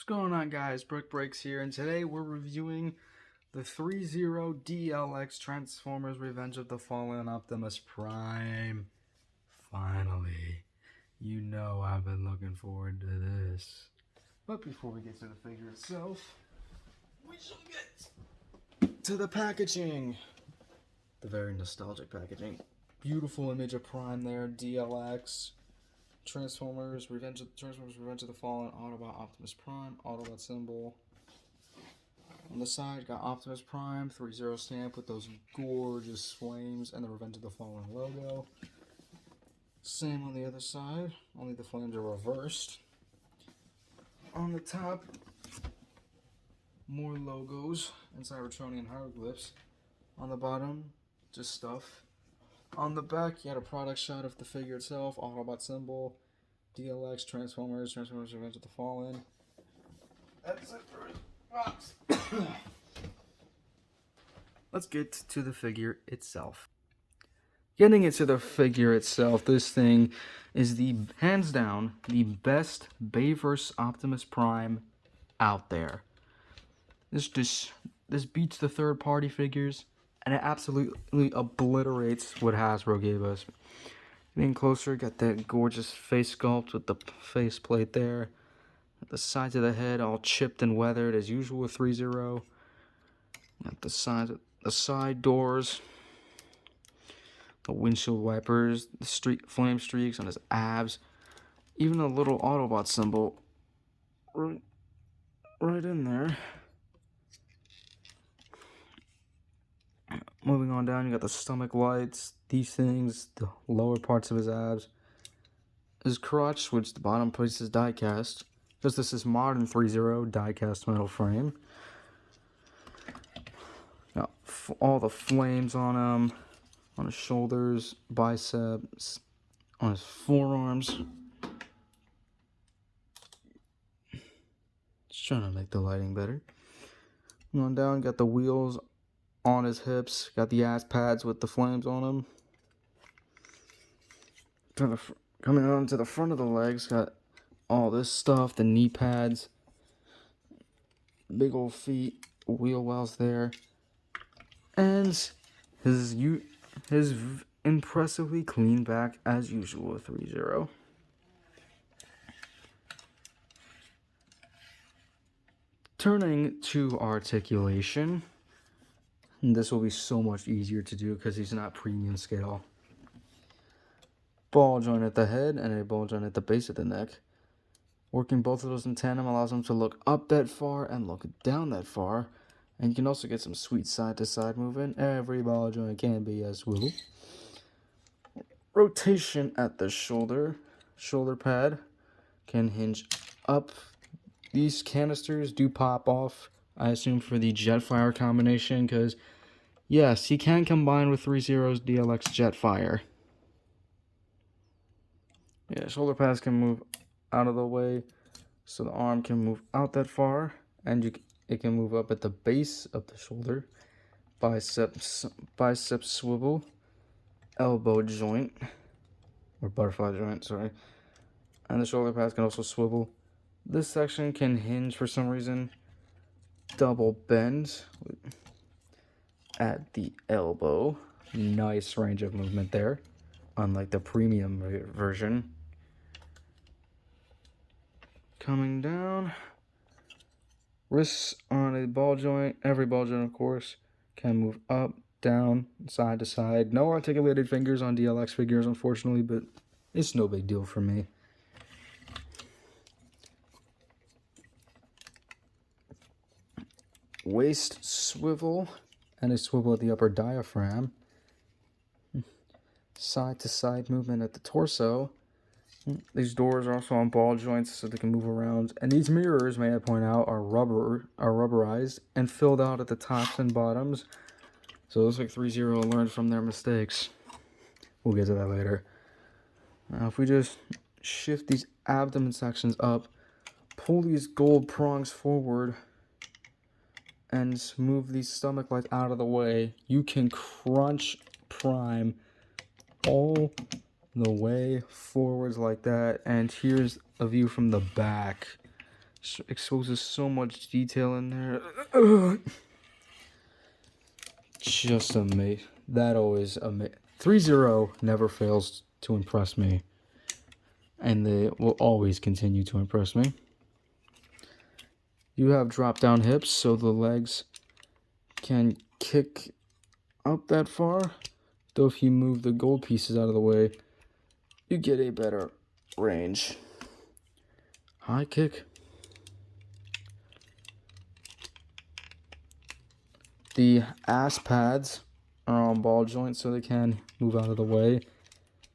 going on, guys? Brick Breaks here, and today we're reviewing the Threezero DLX Transformers Revenge of the Fallen Optimus Prime. Finally. You know I've been looking forward to this. But before we get to the figure itself, we shall get to the packaging. The very nostalgic packaging. Beautiful image of Prime there, DLX. Transformers Revenge of the Fallen, Autobot Optimus Prime, Autobot symbol. On the side, got Optimus Prime, Threezero stamp with those gorgeous flames and the Revenge of the Fallen logo. Same on the other side, only the flames are reversed. On the top, more logos and Cybertronian hieroglyphs. On the bottom, just stuff. On the back, you had a product shot of the figure itself, Autobot symbol, DLX, Transformers Revenge of the Fallen. That's it for his box. Let's get to the figure itself. Getting into the figure itself, this thing is the, hands down, the best bayverse Optimus Prime out there. This beats the third-party figures. And it absolutely obliterates what Hasbro gave us. Getting closer, got that gorgeous face sculpt with the face plate there. The sides of the head all chipped and weathered as usual with Threezero. Got the side doors, the windshield wipers, the flame streaks on his abs, even a little Autobot symbol right in there. Moving on down, you got the stomach lights, these things, the lower parts of his abs. His crotch, which the bottom place is die-cast, because this is modern Threezero die-cast metal frame. Got all the flames on him, on his shoulders, biceps, on his forearms. Just trying to make the lighting better. Moving on down, got the wheels on his hips, got the ass pads with the flames on them. Coming on to the front of the legs, got all this stuff, the knee pads, big old feet, wheel wells there, and his impressively clean back as usual with Threezero. Turning to articulation. And this will be so much easier to do because he's not premium scale. Ball joint at the head and a ball joint at the base of the neck. Working both of those in tandem allows him to look up that far and look down that far. And you can also get some sweet side to side movement. Every ball joint can be a swivel. Rotation at the shoulder. Shoulder pad can hinge up. These canisters do pop off, I assume, for the Jetfire combination, because, yes, he can combine with Threezero's DLX Jetfire. Yeah, shoulder pads can move out of the way, so the arm can move out that far, and it can move up at the base of the shoulder. Bicep swivel, elbow joint, or butterfly joint, sorry. And the shoulder pads can also swivel. This section can hinge for some reason. Double bend at the elbow. Nice range of movement there, unlike the premium version. Coming down, wrists on a ball joint. Every ball joint, of course, can move up, down, side to side. No articulated fingers on DLX figures, unfortunately, but it's no big deal for me. Waist swivel and a swivel at the upper diaphragm. Side to side movement at the torso. These doors are also on ball joints so they can move around. And these mirrors, may I point out, are rubberized and filled out at the tops and bottoms. So it looks like Threezero learned from their mistakes. We'll get to that later. Now if we just shift these abdomen sections up, pull these gold prongs forward, and move these stomach lights out of the way, you can crunch Prime all the way forwards like that. And here's a view from the back. exposes so much detail in there. Just amazing. That always amazing. Threezero never fails to impress me, and they will always continue to impress me. You have drop down hips, so the legs can kick up that far, though if you move the gold pieces out of the way, you get a better range. High kick. The ass pads are on ball joints, so they can move out of the way,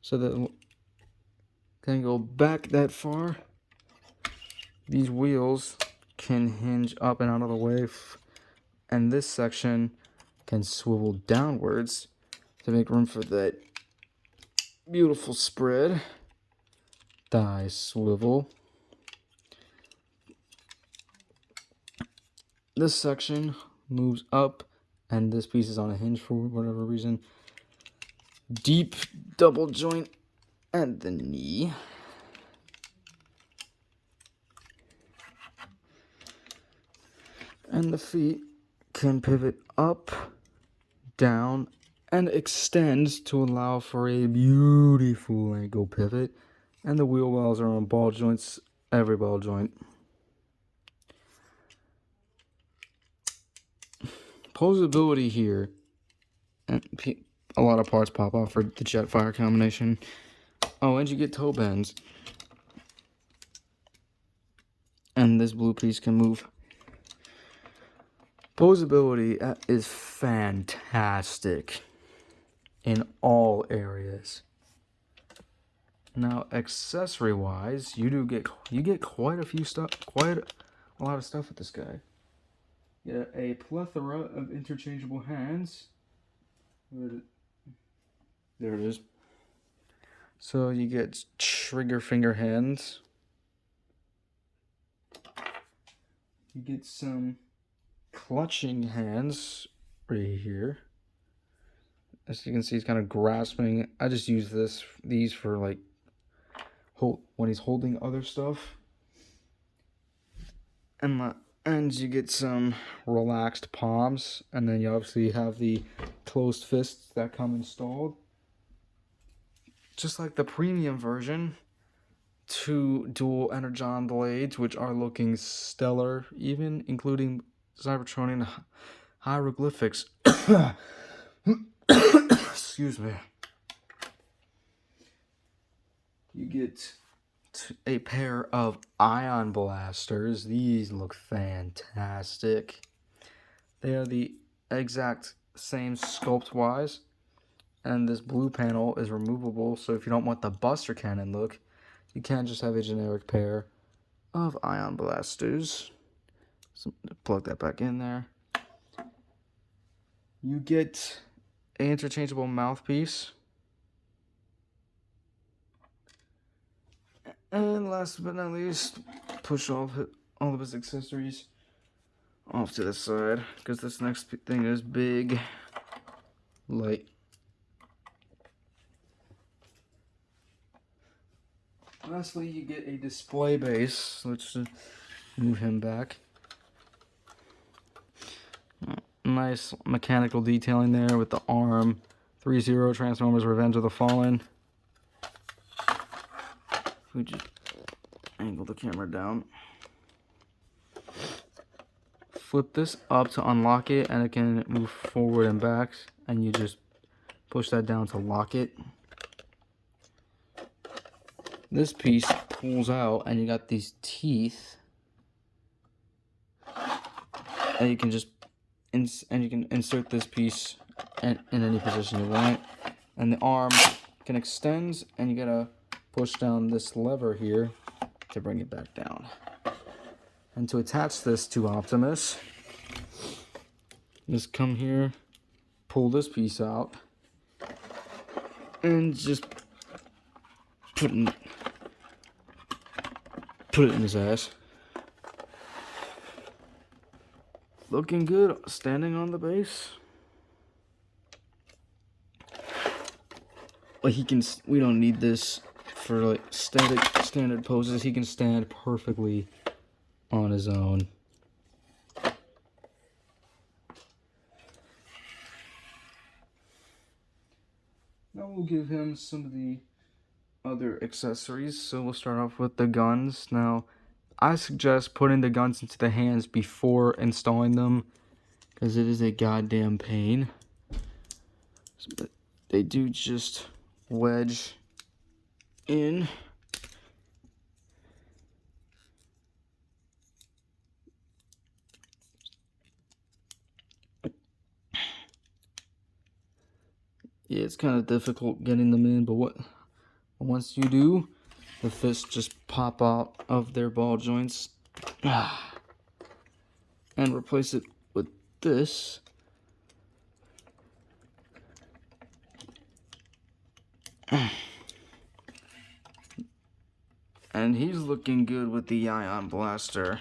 so that they can go back that far. These wheels can hinge up and out of the way, and this section can swivel downwards to make room for that beautiful spread. Thigh swivel. This section moves up, and this piece is on a hinge for whatever reason. Deep double joint at the knee. And the feet can pivot up, down, and extend to allow for a beautiful ankle pivot. And the wheel wells are on ball joints, every ball joint. Posability here, and a lot of parts pop off for the Jetfire combination. Oh, and you get toe bends. And this blue piece can move. Posability is fantastic in all areas. Now, accessory-wise, you get quite a lot of stuff with this guy. You get a plethora of interchangeable hands. There it is. So you get trigger finger hands. You get some clutching hands right here. As you can see, he's kind of grasping. I just use these for like when he's holding other stuff. And you get some relaxed palms, and then you obviously have the closed fists that come installed. Just like the premium version, 2 dual energon blades, which are looking stellar, even including Cybertronian hieroglyphics. Excuse me. You get a pair of ion blasters. These look fantastic. They are the exact same sculpt-wise, and this blue panel is removable, so if you don't want the Buster Cannon look, you can just have a generic pair of ion blasters. So plug that back in there. You get an interchangeable mouthpiece. And last but not least, push all of his accessories off to the side, because this next thing is big, light. Lastly, you get a display base. Let's move him back. Nice mechanical detailing there with the arm. Threezero Transformers Revenge of the Fallen. We just angle the camera down. Flip this up to unlock it, and it can move forward and back, and you just push that down to lock it. This piece pulls out, and you got these teeth, and you can just insert this piece in any position you want, and the arm can extend, and you gotta push down this lever here to bring it back down. And to attach this to Optimus, just come here, pull this piece out, and just put it in his ass. Looking good, standing on the base. Like we don't need this for like standard poses. He can stand perfectly on his own. Now we'll give him some of the other accessories. So we'll start off with the guns. Now, I suggest putting the guns into the hands before installing them, because it is a goddamn pain. But they do just wedge in. Yeah, it's kind of difficult getting them in, but once you do, the fists just pop out of their ball joints. And replace it with this. And he's looking good with the ion blaster.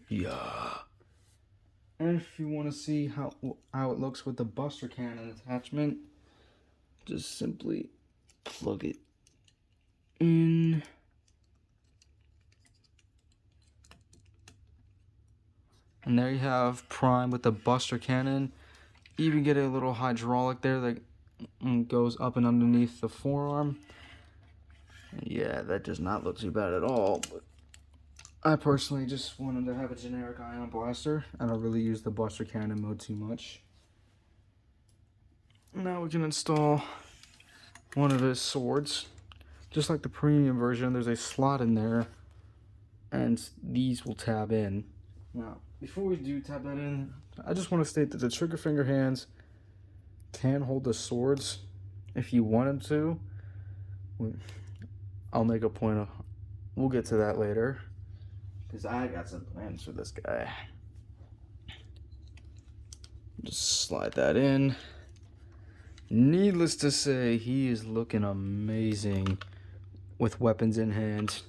Yeah. And if you want to see how it looks with the buster cannon attachment, just simply plug it in. And there you have Prime with the buster cannon. You even get a little hydraulic there that goes up and underneath the forearm. Yeah, that does not look too bad at all. But I personally just wanted to have a generic ion blaster. I don't really use the buster cannon mode too much. Now we can install one of his swords. Just like the premium version, there's a slot in there, and these will tab in. Now, before we do tab that in, I just want to state that the trigger finger hands can hold the swords if you want them to. I'll make a point of, we'll get to that later, because I got some plans for this guy. Just slide that in. Needless to say, he is looking amazing with weapons in hand.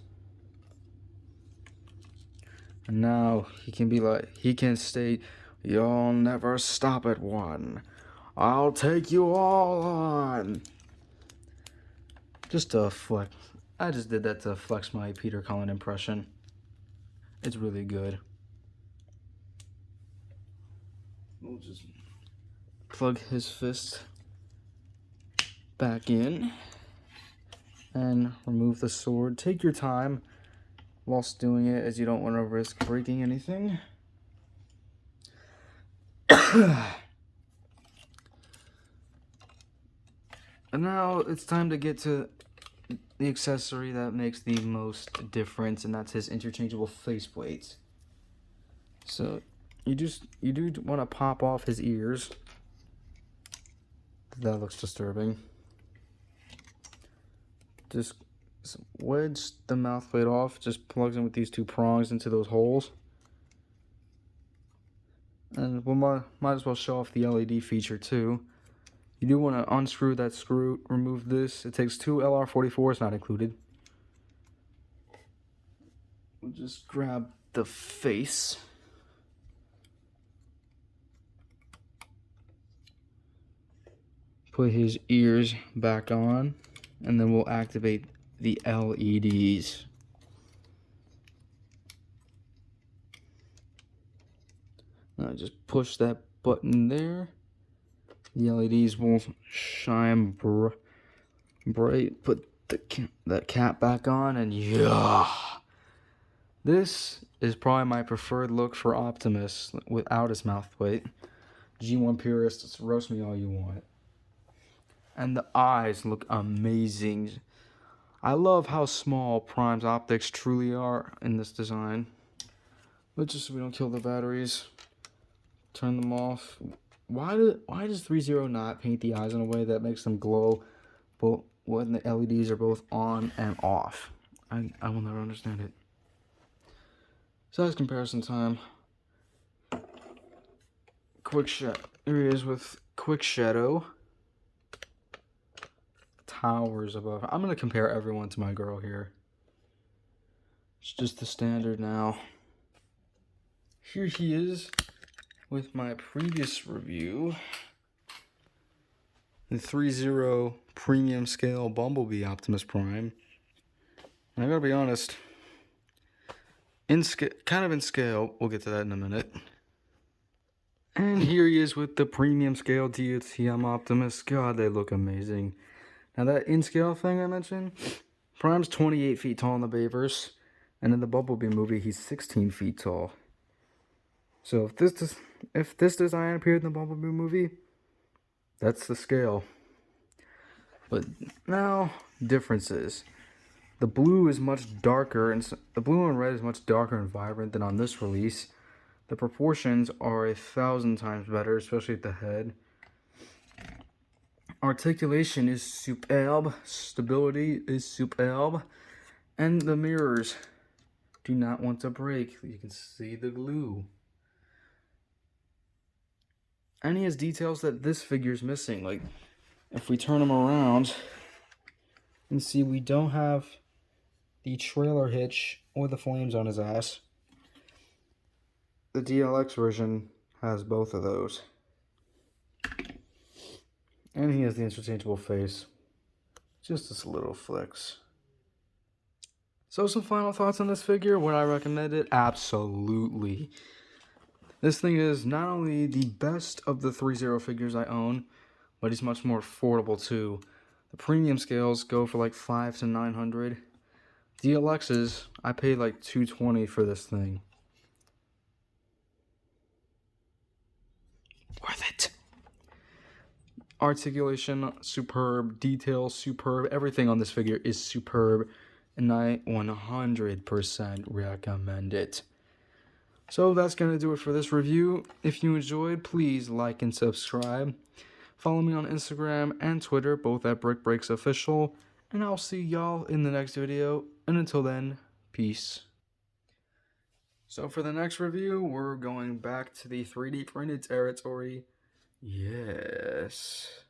And now he can state, "You'll never stop at one. I'll take you all on." Just to flex. I just did that to flex my Peter Cullen impression. It's really good. We'll just plug his fist back in and remove the sword. Take your time whilst doing it, as you don't want to risk breaking anything. And now it's time to get to the accessory that makes the most difference, and that's his interchangeable faceplate. So you do want to pop off his ears. That looks disturbing. Just wedge the mouth plate off. Just plugs in with these two prongs into those holes. And we might as well show off the LED feature too. You do want to unscrew that screw, remove this. It takes 2 LR44s, not included. We'll just grab the face. Put his ears back on, and then we'll activate the LEDs. Now just push that button there. The LEDs will shine bright. Put that cap back on, and yeah. This is probably my preferred look for Optimus without his mouth plate. G1 purists, roast me all you want. And the eyes look amazing. I love how small Prime's optics truly are in this design. But just so we don't kill the batteries, turn them off. Why does Threezero not paint the eyes in a way that makes them glow both when the LEDs are both on and off? I will never understand it. Size comparison time. Here he is with Quick Shadow. Towers above. I'm going to compare everyone to my girl here. It's just the standard now. Here he is with my previous review. the Threezero premium scale Bumblebee Optimus Prime. And I gotta be honest, kind of in scale, we'll get to that in a minute. And here he is with the premium scale DLX Optimus. God, they look amazing. Now that in scale thing I mentioned, Prime's 28 feet tall in the bayverse, and in the Bumblebee movie, he's 16 feet tall. So if this design appeared in the Bumblebee movie, that's the scale. But now, differences. The blue is much darker, and the blue and red is much darker and vibrant than on this release. The proportions are 1,000 times better, especially at the head. Articulation is superb. Stability is superb. And the mirrors do not want to break. You can see the glue. And he has details that this figure's missing. Like, if we turn him around, you can see we don't have the trailer hitch or the flames on his ass. The DLX version has both of those. And he has the interchangeable face. Just this little flex. So some final thoughts on this figure. Would I recommend it? Absolutely. This thing is not only the best of the Threezero figures I own, but he's much more affordable too. The premium scales go for like $500 to $900. DLXs, I paid like $220 for this thing. Worth it. Articulation, superb. Detail, superb. Everything on this figure is superb. And I 100% recommend it. So that's going to do it for this review. If you enjoyed, please like and subscribe. Follow me on Instagram and Twitter, both at BrickBreaksOfficial. And I'll see y'all in the next video. And until then, peace. So for the next review, we're going back to the 3D printed territory. Yes.